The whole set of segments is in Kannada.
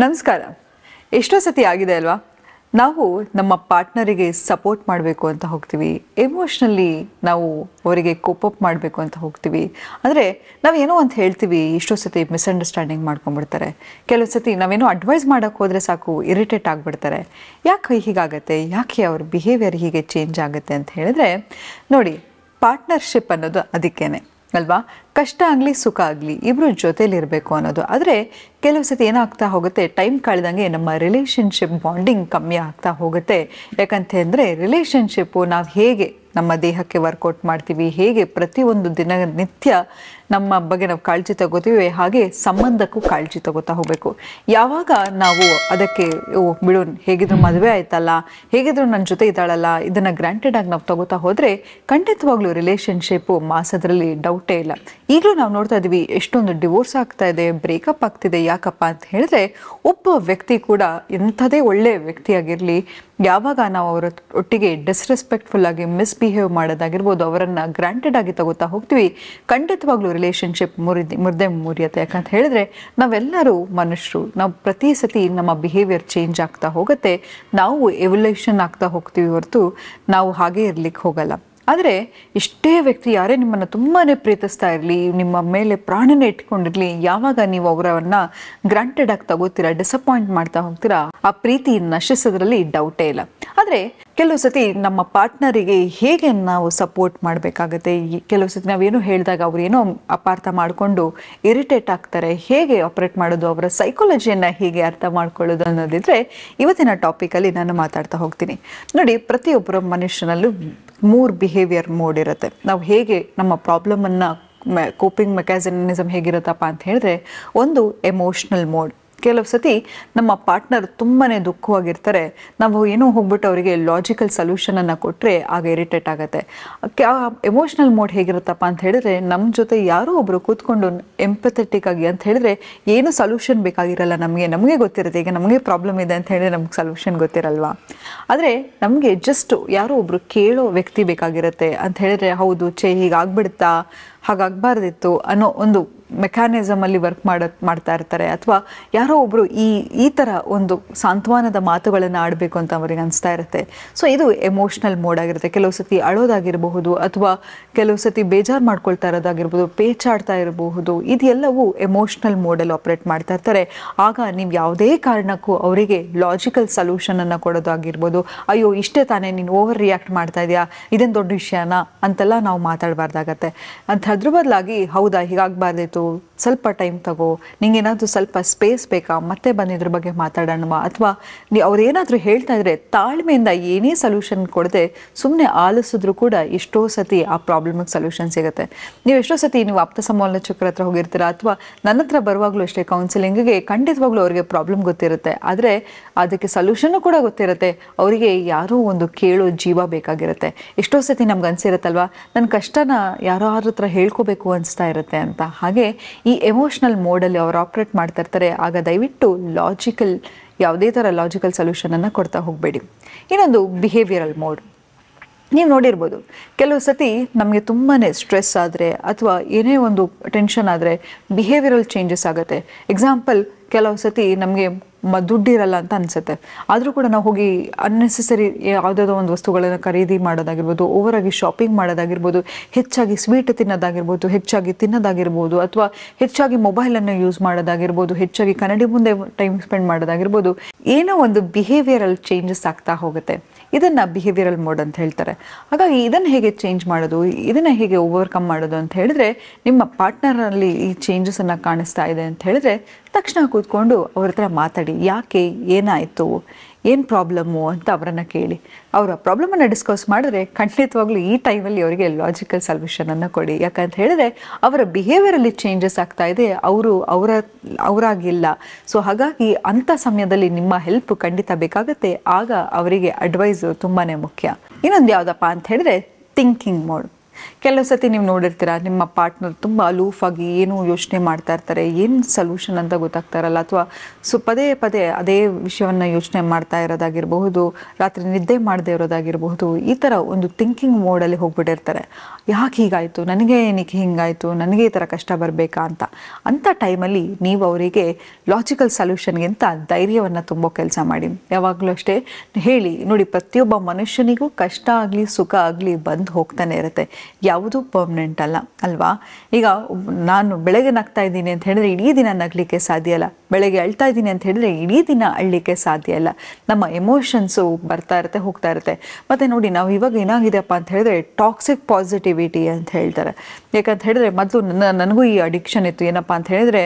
ನಮಸ್ಕಾರ. ಎಷ್ಟೋ ಸತಿ ಆಗಿದೆ ಅಲ್ವಾ, ನಾವು ನಮ್ಮ ಪಾರ್ಟ್ನರಿಗೆ ಸಪೋರ್ಟ್ ಮಾಡಬೇಕು ಅಂತ ಹೋಗ್ತೀವಿ, ಎಮೋಷ್ನಲಿ ನಾವು ಅವರಿಗೆ ಕೋಪಪ್ ಮಾಡಬೇಕು ಅಂತ ಹೋಗ್ತೀವಿ. ಅಂದರೆ ನಾವೇನೋ ಅಂತ ಹೇಳ್ತೀವಿ, ಎಷ್ಟೋ ಸತಿ ಮಿಸ್ಅಂಡರ್ಸ್ಟ್ಯಾಂಡಿಂಗ್ ಮಾಡ್ಕೊಂಡ್ಬಿಡ್ತಾರೆ. ಕೆಲವು ಸತಿ ನಾವೇನೋ ಅಡ್ವೈಸ್ ಮಾಡೋಕ್ಕೆ ಹೋದರೆ ಸಾಕು ಇರಿಟೇಟ್ ಆಗಿಬಿಡ್ತಾರೆ. ಯಾಕೆ ಹೀಗಾಗತ್ತೆ, ಯಾಕೆ ಅವ್ರ ಬಿಹೇವಿಯರ್ ಹೀಗೆ ಚೇಂಜ್ ಆಗುತ್ತೆ ಅಂತ ಹೇಳಿದ್ರೆ, ನೋಡಿ, ಪಾರ್ಟ್ನರ್ಶಿಪ್ ಅನ್ನೋದು ಅದಕ್ಕೇನೆ ಅಲ್ವಾ. ಕಷ್ಟ ಆಗಲಿ ಸುಖ ಆಗಲಿ ಇಬ್ಬರು ಜೊತೇಲಿರಬೇಕು ಅನ್ನೋದು. ಆದರೆ ಕೆಲವು ಸತಿ ಏನಾಗ್ತಾ ಹೋಗುತ್ತೆ, ಟೈಮ್ ಕಳೆದಂಗೆ ನಮ್ಮ ರಿಲೇಷನ್ಶಿಪ್ ಬಾಂಡಿಂಗ್ ಕಮ್ಮಿ ಆಗ್ತಾ ಹೋಗುತ್ತೆ. ಯಾಕಂತ ಅಂದರೆ ರಿಲೇಷನ್ಶಿಪ್ಪು ನಾವು ಹೇಗೆ ನಮ್ಮ ದೇಹಕ್ಕೆ ವರ್ಕೌಟ್ ಮಾಡ್ತೀವಿ, ಹೇಗೆ ಪ್ರತಿಯೊಂದು ನಿತ್ಯ ನಮ್ಮ ಬಗ್ಗೆ ನಾವು ಕಾಳಜಿ ತಗೋತೀವಿ, ಹಾಗೆ ಸಂಬಂಧಕ್ಕೂ ಕಾಳಜಿ ತಗೋತಾ ಹೋಗಬೇಕು. ಯಾವಾಗ ನಾವು ಅದಕ್ಕೆ ಬಿಡು, ಹೇಗಿದ್ರು ಮದುವೆ ಆಯ್ತಲ್ಲ, ಹೇಗಿದ್ರು ನನ್ನ ಜೊತೆ ಇದ್ದಾಳಲ್ಲ, ಇದನ್ನು ಗ್ರಾಂಟೆಡ್ ಆಗಿ ನಾವು ತಗೋತಾ ಹೋದರೆ ಖಂಡಿತವಾಗ್ಲೂ ರಿಲೇಷನ್ಶಿಪ್ಪು ಮಾಸೋದ್ರಲ್ಲಿ ಡೌಟೇ ಇಲ್ಲ. ಈಗಲೂ ನಾವು ನೋಡ್ತಾ ಇದ್ದೀವಿ, ಎಷ್ಟೊಂದು ಡಿವೋರ್ಸ್ ಆಗ್ತಾ ಇದೆ, ಬ್ರೇಕಪ್ ಆಗ್ತಿದೆ. ಯಾಕಪ್ಪ ಅಂತ ಹೇಳಿದ್ರೆ, ಒಬ್ಬ ವ್ಯಕ್ತಿ ಕೂಡ ಎಂಥದೇ ಒಳ್ಳೆ ವ್ಯಕ್ತಿಯಾಗಿರಲಿ, ಯಾವಾಗ ನಾವು ಅವರ ಒಟ್ಟಿಗೆ ಡಿಸ್ರೆಸ್ಪೆಕ್ಟ್ಫುಲ್ ಆಗಿ ಮಿಸ್ಬಿಹೇವ್ ಮಾಡೋದಾಗಿರ್ಬೋದು, ಅವರನ್ನು ಗ್ರಾಂಟೆಡ್ ಆಗಿ ತಗೋತಾ ಹೋಗ್ತೀವಿ, ಖಂಡಿತವಾಗ್ಲೂ ರಿಲೇಷನ್ಶಿಪ್ ಮುರಿಯುತ್ತೆ. ಯಾಕಂತ ಹೇಳಿದ್ರೆ ನಾವೆಲ್ಲರೂ ಮನುಷ್ಯರು, ನಾವು ಪ್ರತಿ ಸತಿ ನಮ್ಮ ಬಿಹೇವಿಯರ್ ಚೇಂಜ್ ಆಗ್ತಾ ಹೋಗುತ್ತೆ, ನಾವು ಎವಲ್ಯೂಷನ್ ಆಗ್ತಾ ಹೋಗ್ತೀವಿ ಹೊರತು ನಾವು ಹಾಗೆ ಇರ್ಲಿಕ್ಕೆ ಹೋಗಲ್ಲ. ಆದರೆ ಎಷ್ಟೇ ವ್ಯಕ್ತಿ ಯಾರೇ ನಿಮ್ಮನ್ನು ತುಂಬಾ ಪ್ರೀತಿಸ್ತಾ ಇರಲಿ, ನಿಮ್ಮ ಮೇಲೆ ಪ್ರಾಣನೇ ಇಟ್ಕೊಂಡಿರಲಿ, ಯಾವಾಗ ನೀವು ಅವರನ್ನು ಗ್ರಾಂಟೆಡ್ ಆಗಿ ತಗೋತೀರಾ, ಡಿಸಪಾಯಿಂಟ್ ಮಾಡ್ತಾ ಹೋಗ್ತೀರಾ, ಆ ಪ್ರೀತಿ ನಶಿಸೋದ್ರಲ್ಲಿ ಡೌಟೇ ಇಲ್ಲ. ಆದರೆ ಕೆಲವು ಸತಿ ನಮ್ಮ ಪಾರ್ಟ್ನರಿಗೆ ಹೇಗೆ ನಾವು ಸಪೋರ್ಟ್ ಮಾಡಬೇಕಾಗತ್ತೆ, ಕೆಲವು ಸತಿ ನಾವೇನೋ ಹೇಳಿದಾಗ ಅವ್ರು ಏನೋ ಅಪಾರ್ಥ ಮಾಡಿಕೊಂಡು ಇರಿಟೇಟ್ ಆಗ್ತಾರೆ, ಹೇಗೆ ಆಪ್ರೇಟ್ ಮಾಡೋದು, ಅವರ ಸೈಕಾಲಜಿಯನ್ನು ಹೇಗೆ ಅರ್ಥ ಮಾಡ್ಕೊಳ್ಳೋದು ಅನ್ನೋದಿದ್ರೆ ಇವತ್ತಿನ ಟಾಪಿಕಲ್ಲಿ ನಾನು ಮಾತಾಡ್ತಾ ಹೋಗ್ತೀನಿ. ನೋಡಿ, ಪ್ರತಿಯೊಬ್ಬರ ಮನುಷ್ಯನಲ್ಲೂ 3 ಬಿಹೇವಿಯರ್ ಮೋಡ್ ಇರುತ್ತೆ. ನಾವು ಹೇಗೆ ನಮ್ಮ ಪ್ರಾಬ್ಲಮನ್ನು ಕೋಪಿಂಗ್ ಮೆಕ್ಯಾನಿಸಮ್ ಹೇಗಿರುತ್ತಪ್ಪ ಅಂತ ಹೇಳಿದ್ರೆ, ಒಂದು ಎಮೋಷ್ನಲ್ ಮೋಡ್. ಕೆಲವು ಸತಿ ನಮ್ಮ ಪಾರ್ಟ್ನರ್ ತುಂಬಾ ದುಃಖವಾಗಿರ್ತಾರೆ, ನಾವು ಏನೋ ಹೋಗ್ಬಿಟ್ಟು ಅವರಿಗೆ ಲಾಜಿಕಲ್ ಸೊಲ್ಯೂಷನನ್ನು ಕೊಟ್ಟರೆ ಆಗ ಇರಿಟೇಟ್ ಆಗುತ್ತೆ. ಎಮೋಷ್ನಲ್ ಮೋಡ್ ಹೇಗಿರುತ್ತಪ್ಪ ಅಂತ ಹೇಳಿದ್ರೆ, ನಮ್ಮ ಜೊತೆ ಯಾರೋ ಒಬ್ಬರು ಕೂತ್ಕೊಂಡು ಎಂಪಥೆಟಿಕ್ ಆಗಿ ಅಂತ ಹೇಳಿದ್ರೆ ಏನು ಸೊಲ್ಯೂಷನ್ ಬೇಕಾಗಿರಲ್ಲ, ನಮಗೆ ಗೊತ್ತಿರುತ್ತೆ, ಈಗ ನಮಗೆ ಪ್ರಾಬ್ಲಮ್ ಇದೆ ಅಂತ ಹೇಳಿದ್ರೆ ನಮ್ಗೆ ಸೊಲ್ಯೂಷನ್ ಗೊತ್ತಿರಲ್ವಾ. ಆದರೆ ನಮಗೆ ಜಸ್ಟ್ ಯಾರೋ ಒಬ್ಬರು ಕೇಳೋ ವ್ಯಕ್ತಿ ಬೇಕಾಗಿರುತ್ತೆ. ಅಂತ ಹೇಳಿದ್ರೆ, ಹೌದು ಹೀಗಾಗ್ಬಿಡುತ್ತಾ, ಹಾಗಾಗಬಾರ್ದಿತ್ತು ಅನ್ನೋ ಒಂದು ಮೆಕ್ಯಾನಿಸಮಲ್ಲಿ ವರ್ಕ್ ಮಾಡ್ತಾ ಇರ್ತಾರೆ. ಅಥವಾ ಯಾರೋ ಒಬ್ಬರು ಈ ಥರ ಒಂದು ಸಾಂತ್ವನದ ಮಾತುಗಳನ್ನು ಆಡಬೇಕು ಅಂತ ಅವ್ರಿಗೆ ಅನಿಸ್ತಾ ಇರುತ್ತೆ. ಸೊ ಇದು ಎಮೋಷ್ನಲ್ ಮೋಡ್ ಆಗಿರುತ್ತೆ. ಕೆಲವು ಸತಿ ಅಳೋದಾಗಿರಬಹುದು, ಅಥವಾ ಕೆಲವು ಸತಿ ಬೇಜಾರು ಮಾಡ್ಕೊಳ್ತಾ ಇರೋದಾಗಿರ್ಬೋದು, ಪೇಚಾಡ್ತಾ ಇರಬಹುದು. ಇದೆಲ್ಲವೂ ಎಮೋಷ್ನಲ್ ಮೋಡಲ್ಲಿ ಆಪ್ರೇಟ್ ಮಾಡ್ತಾ ಇರ್ತಾರೆ. ಆಗ ನೀವು ಯಾವುದೇ ಕಾರಣಕ್ಕೂ ಅವರಿಗೆ ಲಾಜಿಕಲ್ ಸೊಲ್ಯೂಷನನ್ನು ಕೊಡೋದಾಗಿರ್ಬೋದು, ಅಯ್ಯೋ ಇಷ್ಟೇ ತಾನೇ, ನೀನು ಓವರ್ ರಿಯಾಕ್ಟ್ ಮಾಡ್ತಾ ಇದೆಯಾ, ಇದೇನು ದೊಡ್ಡ ವಿಷಯನಾ ಅಂತೆಲ್ಲ ನಾವು ಮಾತಾಡಬಾರ್ದಾಗತ್ತೆ. ಅಂತ ಅದ್ರ ಬದಲಾಗಿ, ಹೌದಾ ಹೀಗಾಗಬಾರ್ದಿತ್ತು, ಸ್ವಲ್ಪ ಟೈಮ್ ತಗೋ, ನಿಂಗೇನಾದರೂ ಸ್ವಲ್ಪ ಸ್ಪೇಸ್ ಬೇಕಾ, ಮತ್ತೆ ಬಂದು ಇದ್ರ ಬಗ್ಗೆ ಮಾತಾಡೋಣ, ಅಥವಾ ಅವ್ರು ಏನಾದರೂ ಹೇಳ್ತಾ ಇದ್ರೆ ತಾಳ್ಮೆಯಿಂದ ಏನೇ ಸೊಲ್ಯೂಷನ್ ಕೊಡದೆ ಸುಮ್ಮನೆ ಆಲಿಸಿದ್ರು ಕೂಡ ಎಷ್ಟೋ ಸತಿ ಆ ಪ್ರಾಬ್ಲಮ್ಗೆ ಸೊಲ್ಯೂಷನ್ ಸಿಗುತ್ತೆ. ನೀವು ಎಷ್ಟೋ ಸತಿ ನೀವು ಆಪ್ತ ಸಮಾಲೋಚಕರ ಹತ್ರ ಹೋಗಿರ್ತೀರಾ, ಅಥವಾ ನನ್ನ ಹತ್ರ ಬರುವಾಗಲೂ ಅಷ್ಟೇ ಕೌನ್ಸಿಲಿಂಗಿಗೆ ಖಂಡಿತವಾಗ್ಲೂ ಅವರಿಗೆ ಪ್ರಾಬ್ಲಮ್ ಗೊತ್ತಿರುತ್ತೆ, ಆದರೆ ಅದಕ್ಕೆ ಸೊಲ್ಯೂಷನ್ನು ಕೂಡ ಗೊತ್ತಿರುತ್ತೆ. ಅವರಿಗೆ ಯಾರೋ ಒಂದು ಕೇಳೋ ಜೀವ ಬೇಕಾಗಿರುತ್ತೆ. ಎಷ್ಟೋ ಸತಿ ನಮ್ಗೆ ಅನಿಸಿರುತ್ತಲ್ವ, ನನ್ನ ಕಷ್ಟನ ಯಾರೋ ಹತ್ರ ಹೇಳ್ಕೋಬೇಕು ಅನಿಸ್ತಾ ಇರುತ್ತೆ ಅಂತ. ಹಾಗೆ ಈ ಎಮೋಷ್ನಲ್ ಮೋಡಲ್ಲಿ ಅವರು ಆಪ್ರೇಟ್ ಮಾಡ್ತಾ ಇರ್ತಾರೆ. ಆಗ ದಯವಿಟ್ಟು ಯಾವುದೇ ಥರ ಲಾಜಿಕಲ್ ಸೊಲ್ಯೂಷನನ್ನು ಕೊಡ್ತಾ ಹೋಗಬೇಡಿ. ಇನ್ನೊಂದು ಬಿಹೇವಿಯರಲ್ ಮೋಡ್. ನೀವು ನೋಡಿರ್ಬೋದು, ಕೆಲವು ಸತಿ ನಮಗೆ ತುಂಬಾ ಸ್ಟ್ರೆಸ್ ಆದರೆ ಅಥವಾ ಏನೇ ಒಂದು ಟೆನ್ಷನ್ ಆದರೆ ಬಿಹೇವಿಯರಲ್ ಚೇಂಜಸ್ ಆಗುತ್ತೆ. ಎಕ್ಸಾಂಪಲ್, ಕೆಲವು ಸತಿ ನಮಗೆ ದುಡ್ಡಿರಲ್ಲ ಅಂತ ಅನಿಸುತ್ತೆ, ಆದರೂ ಕೂಡ ನಾವು ಹೋಗಿ ಅನ್ನೆಸೆಸರಿ ಯಾವುದಾದ್ರೂ ಒಂದು ವಸ್ತುಗಳನ್ನು ಖರೀದಿ ಮಾಡೋದಾಗಿರ್ಬೋದು, ಓವರಾಗಿ ಶಾಪಿಂಗ್ ಮಾಡೋದಾಗಿರ್ಬೋದು, ಹೆಚ್ಚಾಗಿ ಸ್ವೀಟ್ ತಿನ್ನೋದಾಗಿರ್ಬೋದು, ಅಥವಾ ಹೆಚ್ಚಾಗಿ ಮೊಬೈಲನ್ನು ಯೂಸ್ ಮಾಡೋದಾಗಿರ್ಬೋದು, ಹೆಚ್ಚಾಗಿ ಕನ್ನಡಿ ಮುಂದೆ ಟೈಮ್ ಸ್ಪೆಂಡ್ ಮಾಡೋದಾಗಿರ್ಬೋದು, ಏನೋ ಒಂದು ಬಿಹೇವಿಯರಲ್ ಚೇಂಜಸ್ ಆಗ್ತಾ ಹೋಗುತ್ತೆ. ಇದನ್ನು ಬಿಹೇವಿಯರಲ್ ಮೋಡ್ ಅಂತ ಹೇಳ್ತಾರೆ. ಹಾಗಾಗಿ ಇದನ್ನು ಹೇಗೆ ಚೇಂಜ್ ಮಾಡೋದು, ಇದನ್ನು ಹೇಗೆ ಓವರ್ಕಮ್ ಮಾಡೋದು ಅಂತ ಹೇಳಿದ್ರೆ, ನಿಮ್ಮ ಪಾರ್ಟ್ನರಲ್ಲಿ ಈ ಚೇಂಜಸನ್ನು ಕಾಣಿಸ್ತಾ ಇದೆ ಅಂತ ಹೇಳಿದ್ರೆ ತಕ್ಷಣ ಕೂತ್ಕೊಂಡು ಅವ್ರ ಹತ್ರ ಮಾತಾಡಿ, ಯಾಕೆ, ಏನಾಯಿತು, ಏನು ಪ್ರಾಬ್ಲಮ್ಮು ಅಂತ ಅವರನ್ನು ಕೇಳಿ. ಅವರ ಪ್ರಾಬ್ಲಮನ್ನು ಡಿಸ್ಕಸ್ ಮಾಡಿದ್ರೆ ಖಂಡಿತವಾಗ್ಲೂ ಈ ಟೈಮಲ್ಲಿ ಅವರಿಗೆ ಲಾಜಿಕಲ್ ಸೊಲ್ಯೂಷನನ್ನು ಕೊಡಿ. ಯಾಕಂತ ಹೇಳಿದ್ರೆ ಅವರ ಬಿಹೇವಿಯರಲ್ಲಿ ಚೇಂಜಸ್ ಆಗ್ತಾ ಇದೆ, ಅವರಾಗಿಲ್ಲ. ಸೊ ಹಾಗಾಗಿ ಅಂಥ ಸಮಯದಲ್ಲಿ ನಿಮ್ಮ ಹೆಲ್ಪ್ ಖಂಡಿತ ಬೇಕಾಗುತ್ತೆ. ಆಗ ಅವರಿಗೆ ಅಡ್ವೈಸು ತುಂಬಾ ಮುಖ್ಯ. ಇನ್ನೊಂದು ಯಾವುದಪ್ಪ ಅಂತ ಹೇಳಿದ್ರೆ ಥಿಂಕಿಂಗ್ ಮೋಡ್. ಕೆಲವು ಸತಿ ನೀವು ನೋಡಿರ್ತೀರ ನಿಮ್ಮ ಪಾರ್ಟ್ನರ್ ತುಂಬ ಅಲೂಫಾಗಿ ಏನು ಯೋಚನೆ ಮಾಡ್ತಾ ಇರ್ತಾರೆ, ಏನು ಸೊಲ್ಯೂಷನ್ ಅಂತ ಗೊತ್ತಾಗ್ತಾ ಇರಲ್ಲ, ಅಥವಾ ಪದೇ ಪದೇ ಅದೇ ವಿಷಯವನ್ನು ಯೋಚನೆ ಮಾಡ್ತಾ ಇರೋದಾಗಿರಬಹುದು, ರಾತ್ರಿ ನಿದ್ದೆ ಮಾಡದೇ ಇರೋದಾಗಿರಬಹುದು. ಈ ಥರ ಒಂದು ಥಿಂಕಿಂಗ್ ಮೋಡಲ್ಲಿ ಹೋಗ್ಬಿಟ್ಟಿರ್ತಾರೆ. ಯಾಕೆ ಹೀಗಾಯಿತು, ನನಗೆ ಏನಕ್ಕೆ ಹಿಂಗಾಯಿತು, ನನಗೆ ಈ ಥರ ಕಷ್ಟ ಬರಬೇಕಾ ಅಂಥ ಟೈಮಲ್ಲಿ ನೀವು ಅವರಿಗೆ ಲಾಜಿಕಲ್ ಸೊಲ್ಯೂಷನ್ಗಿಂತ ಧೈರ್ಯವನ್ನು ತುಂಬೋ ಕೆಲಸ ಮಾಡಿ. ಯಾವಾಗಲೂ ಅಷ್ಟೇ ಹೇಳಿ, ನೋಡಿ ಪ್ರತಿಯೊಬ್ಬ ಮನುಷ್ಯನಿಗೂ ಕಷ್ಟ ಆಗಲಿ ಸುಖ ಆಗಲಿ ಬಂದು ಹೋಗ್ತಾನೆ ಇರುತ್ತೆ, ಯಾವುದೂ ಪರ್ಮನೆಂಟ್ ಅಲ್ಲ ಅಲ್ವಾ. ಈಗ ನಾನು ಬೆಳಗ್ಗೆ ನಗ್ತಾ ಇದ್ದೀನಿ ಅಂತ ಹೇಳಿದ್ರೆ ಇಡೀ ದಿನ ನಗಲಿಕ್ಕೆ ಸಾಧ್ಯ ಇಲ್ಲ, ಬೆಳಗ್ಗೆ ಅಳ್ತಾ ಇದ್ದೀನಿ ಅಂತ ಹೇಳಿದ್ರೆ ಇಡೀ ದಿನ ಅಳ್ಲಿಕ್ಕೆ ಸಾಧ್ಯ ಇಲ್ಲ. ನಮ್ಮ ಎಮೋಷನ್ಸು ಬರ್ತಾ ಇರುತ್ತೆ ಹೋಗ್ತಾ ಇರುತ್ತೆ. ಮತ್ತು ನೋಡಿ ನಾವು ಇವಾಗ ಏನಾಗಿದೆಯಪ್ಪ ಅಂತ ಹೇಳಿದ್ರೆ ಟಾಕ್ಸಿಕ್ ಪಾಸಿಟಿವಿಟಿ ಅಂತ ಹೇಳ್ತಾರೆ. ಯಾಕಂತ ಹೇಳಿದ್ರೆ ಮೊದಲು ನನಗೂ ಈ ಅಡಿಕ್ಷನ್ ಇತ್ತು. ಏನಪ್ಪ ಅಂತ ಹೇಳಿದ್ರೆ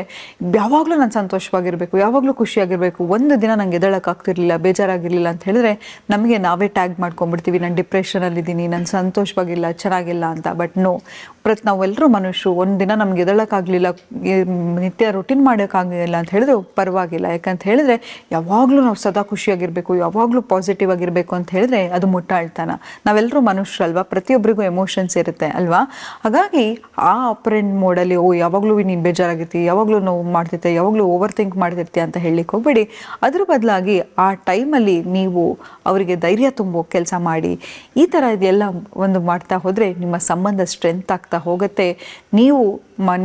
ಯಾವಾಗಲೂ ನಾನು ಸಂತೋಷವಾಗಿರಬೇಕು, ಯಾವಾಗಲೂ ಖುಷಿಯಾಗಿರಬೇಕು. ಒಂದು ದಿನ ನಂಗೆ ಎದ್ದೇಳೋಕ್ಕಾಗ್ತಿರ್ಲಿಲ್ಲ, ಬೇಜಾರಾಗಿರಲಿಲ್ಲ ಅಂತ ಹೇಳಿದ್ರೆ ನಮಗೆ ನಾವೇ ಟ್ಯಾಗ್ ಮಾಡ್ಕೊಂಡ್ಬಿಡ್ತೀವಿ, ನಾನು ಡಿಪ್ರೆಷನಲ್ಲಿದ್ದೀನಿ, ನಾನು ಸಂತೋಷವಾಗಿಲ್ಲ, ಚೆನ್ನಾಗಿಲ್ಲ ಅಂತ. ಬಟ್ ನಾವೆಲ್ಲರೂ ಮನುಷ್ಯರು. ಒಂದು ದಿನ ನಮ್ಗೆ ಎದ್ದೇಳೋಕ್ಕಾಗಲಿಲ್ಲ, ನಿತ್ಯ ರುಟೀನ್ ಮಾಡೋಕ್ಕಾಗಲಿಲ್ಲ ಅಂತ ಹೇಳಿದ್ರೆ ಪರವಾಗಿಲ್ಲ. ಯಾಕಂತ ಹೇಳಿದ್ರೆ ಯಾವಾಗಲೂ ನಾವು ಸದಾ ಖುಷಿಯಾಗಿರಬೇಕು, ಯಾವಾಗಲೂ ಪಾಸಿಟಿವ್ ಆಗಿರಬೇಕು ಅಂತ ಹೇಳಿದ್ರೆ ಅದು ಮುಟ್ಟಾಳ್ತಾನ. ನಾವೆಲ್ಲರೂ ಮನುಷ್ಯರಲ್ವಾ, ಪ್ರತಿಯೊಬ್ಬರಿಗೂ ಎಮೋಷನ್ಸ್ ಇರುತ್ತೆ ಅಲ್ವಾ. ಹಾಗಾಗಿ ಆ ಆಪರೆಂಟ್ ಮೋಡಲ್ಲಿ ಯಾವಾಗಲೂ ನೀನು ಬೇಜಾರಾಗಿರ್ತೀವಿ, ಯಾವಾಗಲೂ ನೋವು ಮಾಡ್ತಿರ್ತೆ, ಯಾವಾಗಲೂ ಓವರ್ ಥಿಂಕ್ ಮಾಡ್ತಿರ್ತೀಯ ಅಂತ ಹೇಳಲಿಕ್ಕೆ ಹೋಗ್ಬೇಡಿ. ಅದ್ರ ಬದಲಾಗಿ ಆ ಟೈಮಲ್ಲಿ ನೀವು ಅವರಿಗೆ ಧೈರ್ಯ ತುಂಬೋ ಕೆಲಸ ಮಾಡಿ. ಈ ಥರ ಇದೆಲ್ಲ ಒಂದು ಮಾಡ್ತಾ ಹೋದರೆ ನಿಮ್ಮ ಸಂಬಂಧ ಸ್ಟ್ರೆಂತ್ ಆಗ್ತಾ ಹೋಗುತ್ತೆ. ನೀವು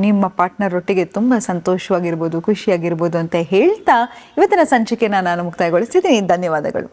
ನಿಮ್ಮ ಪಾರ್ಟ್ನರ್ ಒಟ್ಟಿಗೆ ತುಂಬ ಸಂತೋಷವಾಗಿರ್ಬೋದು, ಖುಷಿಯಾಗಿರ್ಬೋದು ಅಂತ ಹೇಳ್ತಾ ಇವತ್ತಿನ ಸಂಚಿಕೆನ ನಾನು ಮುಕ್ತಾಯಗೊಳಿಸ್ತಿದ್ದೀನಿ. ಧನ್ಯವಾದಗಳು.